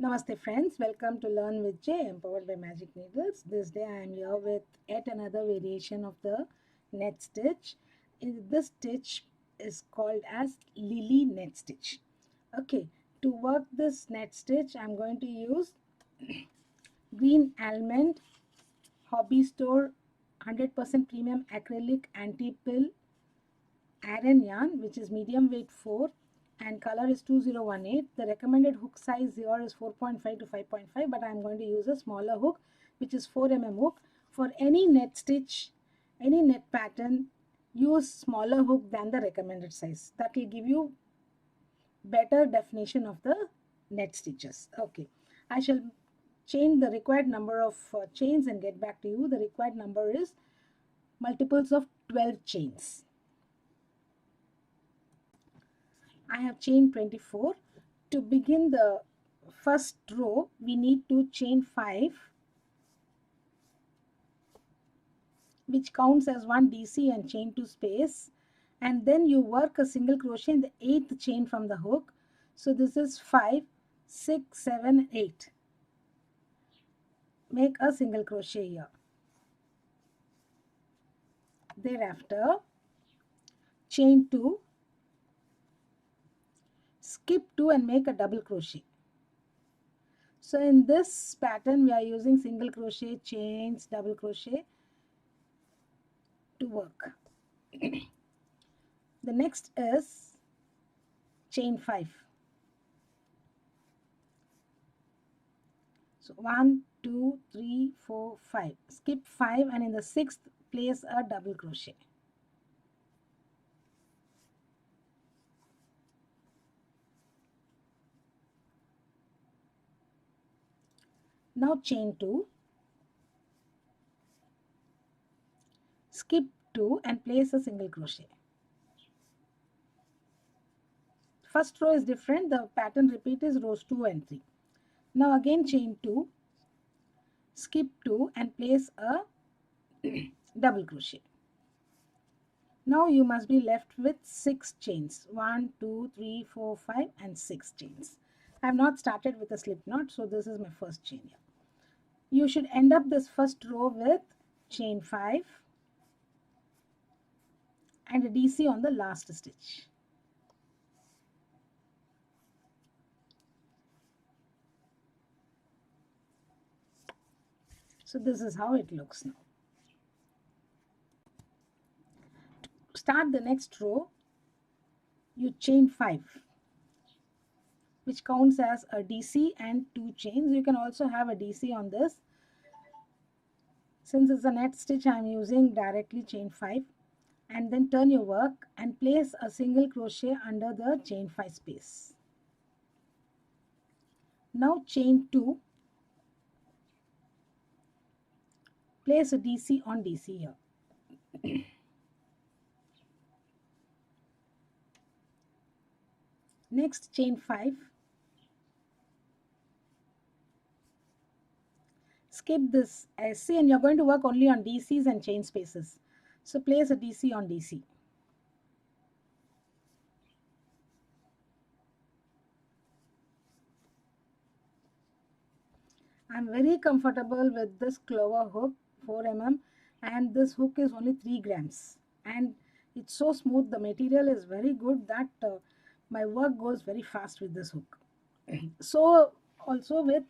Namaste friends, welcome to Learn with J, empowered by Magic Needles. This day I am here with yet another variation of the net stitch. This stitch is called as Lily Net Stitch. Okay, to work this net stitch I am going to use green almond hobby store 100% premium acrylic anti-pill Aran yarn, which is medium weight 4 and color is 2018. The recommended hook size here is 4.5 to 5.5, but I am going to use a smaller hook, which is 4 hook. For any net stitch, any net pattern, use smaller hook than the recommended size. That will give you better definition of the net stitches. Okay, I shall chain the required number of chains and get back to you. The required number is multiples of 12 chains. I have chained 24. To begin the first row, we need to chain 5, which counts as 1 DC and chain 2 space, and then you work a single crochet in the 8th chain from the hook. So this is 5, 6, 7, 8. Make a single crochet here. Thereafter, chain 2, skip 2 and make a double crochet. So in this pattern we are using single crochet, chains, double crochet to work. The next is chain 5. So 1, 2, 3, 4, 5. Skip 5 and in the 6th place a double crochet. Now chain 2, skip 2 and place a single crochet. First row is different, the pattern repeat is rows 2 and 3. Now again chain 2, skip 2 and place a double crochet. Now you must be left with 6 chains. 1, 2, 3, 4, 5 and 6 chains. I have not started with a slip knot, so this is my first chain here. You should end up this first row with chain 5 and a DC on the last stitch. So this is how it looks now. To start the next row, you chain 5, which counts as a DC and 2 chains. You can also have a DC on this. Since it's a net stitch, I am using directly chain 5, and then turn your work and place a single crochet under the chain 5 space. Now chain 2, place a DC on DC here. Next chain 5, skip this SC and you're going to work only on DCs and chain spaces. So place a DC on DC. I'm very comfortable with this clover hook 4 mm, and this hook is only 3 grams and it's so smooth, the material is very good that my work goes very fast with this hook. So also with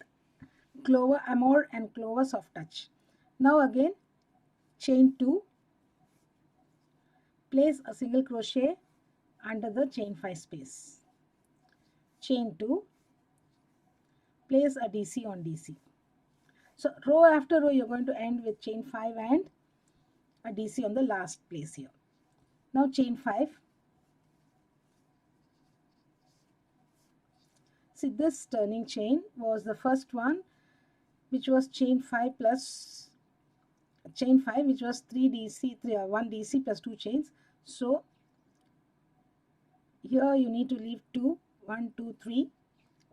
Clover Amore and Clover Soft Touch. Now again chain 2, place a single crochet under the chain 5 space. Chain 2, place a DC on DC. So row after row you're going to end with chain 5 and a DC on the last place here. Now chain 5. See, this turning chain was the first one, which was chain 5 plus chain 5, which was 3 DC, 1 DC plus 2 chains. So here you need to leave 2, 1, 2, 3,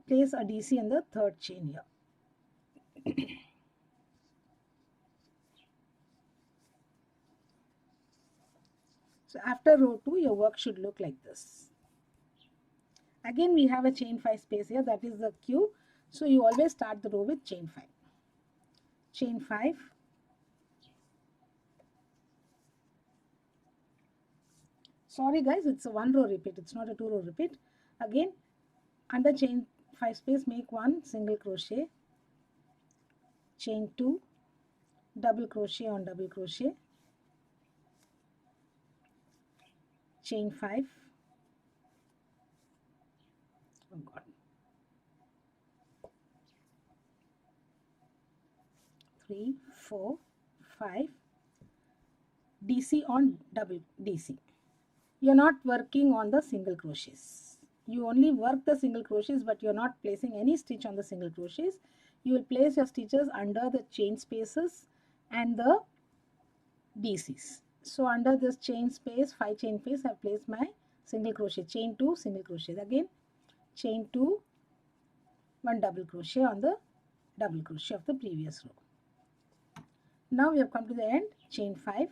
place a DC in the 3rd chain here. So after row 2, your work should look like this. Again we have a chain 5 space here, that is the Q. So you always start the row with chain 5. Chain 5, sorry guys, it's a 1 row repeat, it's not a 2 row repeat. Again, under chain 5 space, make 1 single crochet, chain 2, double crochet on double crochet, chain 5, oh god, 3, 4, 5, DC on double DC. You're not working on the single crochets. You only work the single crochets, but you're not placing any stitch on the single crochets. You will place your stitches under the chain spaces and the DCs. So under this chain space, 5 chain space, I've placed my single crochet, chain 2, single crochet, again chain 2, 1 double crochet on the double crochet of the previous row. Now we have come to the end, chain 5.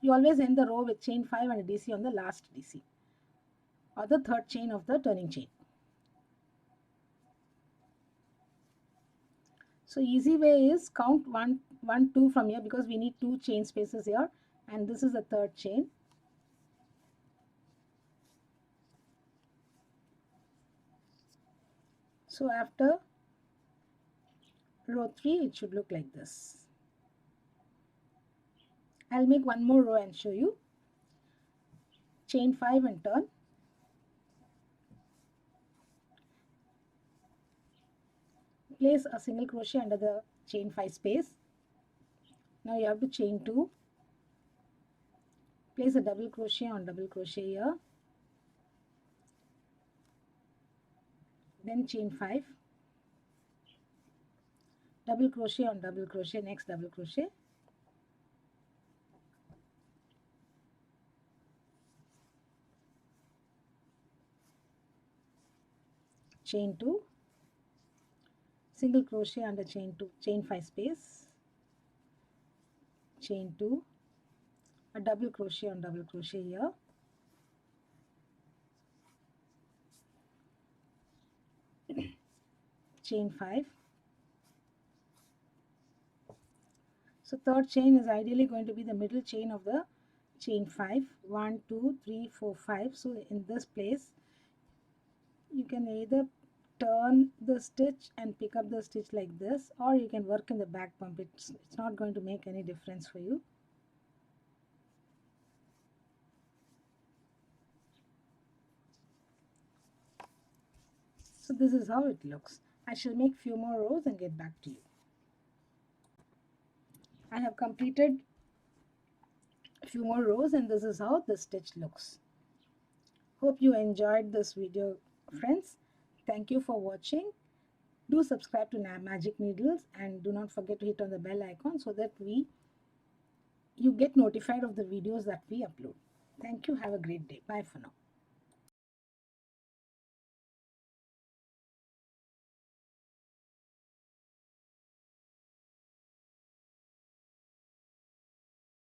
You always end the row with chain 5 and a DC on the last DC or the third chain of the turning chain. So easy way is count 1, 1, 2 from here, because we need 2 chain spaces here, and this is the third chain. So after row 3, it should look like this. I'll make one more row and show you. Chain 5 and turn. Place a single crochet under the chain 5 space. Now you have to chain 2. Place a double crochet on double crochet here. Then chain 5. Double crochet on double crochet, next double crochet. Chain 2. Single crochet under chain 2, chain 5 space, chain 2, a double crochet on double crochet here, chain 5. So third chain is ideally going to be the middle chain of the chain 5. 1, 2, 3, 4, 5. So in this place, you can either turn the stitch and pick up the stitch like this, or you can work in the back bump. It's not going to make any difference for you. So this is how it looks. I shall make few more rows and get back to you. I have completed a few more rows, and this is how the stitch looks. Hope you enjoyed this video, friends. Thank you for watching. Do subscribe to Magic Needles, and do not forget to hit on the bell icon so that you get notified of the videos that we upload. Thank you. Have a great day. Bye for now.